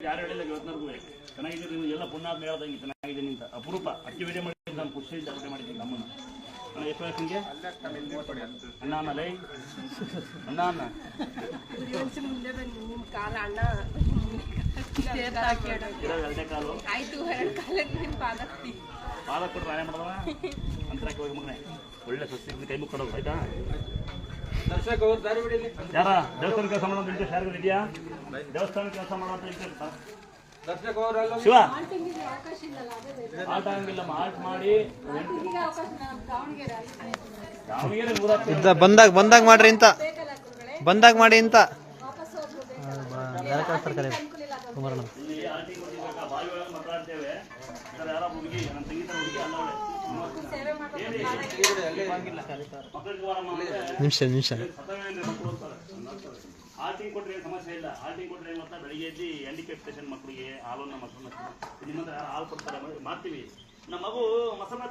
ಯಾರು ಹೇಳಿಲ್ಲ ಇವತ್ತಿನವರೆಗೂ ಚೆನ್ನಾಗಿದ್ದೀರಿ ನೀವು ಎಲ್ಲ ಪುಣ್ಯಾತ್ಮ ಹೇಳ್ದಂಗೆ ಚೆನ್ನಾಗಿದ್ದೀನಿ ಅಂತ ಅಪರೂಪ ಅಕ್ಕಿ ವಿಡಿಯೋ ಮಾಡಿದ್ದೀನಿ ನಾನು ಖುಷಿಯಿಂದ ಊಟ ಮಾಡಿದ್ದೀನಿ ನಮ್ಮನ್ನು ನಾನು ಎಷ್ಟು ವಯಸ್ಸು ನಿಮಗೆ ಅಣ್ಣ ಅನ್ನಲೇ ಅಣ್ಣ ಅಣ್ಣ ಎರಡನೇ ಕಾಲು ಪಾದ ಕೊಟ್ಟು ರಾಯ ಮಾಡಿದವ ಅಂತರಕ್ಕೆ ಹೋಗಿ ಮಗನೇ ಒಳ್ಳೆ ಸ್ವಸ್ತಿ ಕೈ ಮುಕ್ಕೊಡೋದು ಆಯ್ತಾ ಯಾರ ದೇವಸ್ಥಾನ ಕೆಲಸ ಮಾಡೋ ಇಂಟ್ರೆಸ್ಟ್ ಯಾರಿಗೂ ಇದೆಯಾ ದೇವಸ್ಥಾನ ಕೆಲಸ ಮಾಡೋ ಇಂಟ್ರೆಸ್ಟ್ ಶಿವ ಆಟ ಹಂಗಿಲ್ಲಮ್ಮ ಆಟ ಮಾಡಿ ಬಂದಾಗ ಮಾಡ್ರಿ ಅಂತ ಬಂದಾಗ ಮಾಡಿ ಅಂತ ಇಲ್ಲಿ ಆಟಿ ಬಾವಿ ಒಳಗೆ ಮಾತಾಡ್ತೇವೆ ಯಾರ ಹುಡುಗಿ ನನ್ನ ಸಂಗೀತ ಹುಡುಗಿ ನಿಮಿಷ ಆಲ್ಟಿಂಗ್ ಕೊಟ್ಟರೆ ಸಮಸ್ಯೆ ಇಲ್ಲ ಆಲ್ಟಿಂಗ್ ಕೊಟ್ಟರೆ ಏನು ಗೊತ್ತಾ ಬೆಳಿಗ್ಗೆ ಎದ್ದು ಹ್ಯಾಂಡಿಕ್ಯಾಪ್ ಸ್ಟೇಷನ್ ಮಕ್ಕಳಿಗೆ ಹಾಲನ್ನು ಮಕ್ಕಳನ್ನ ನಿಮ್ಮಂತ ಹಾಲು ಕೊಡ್ತಾರೆ ಮಾಡ್ತೀವಿ ನಮ್ಮ ಮಗು ಮಸಾಲ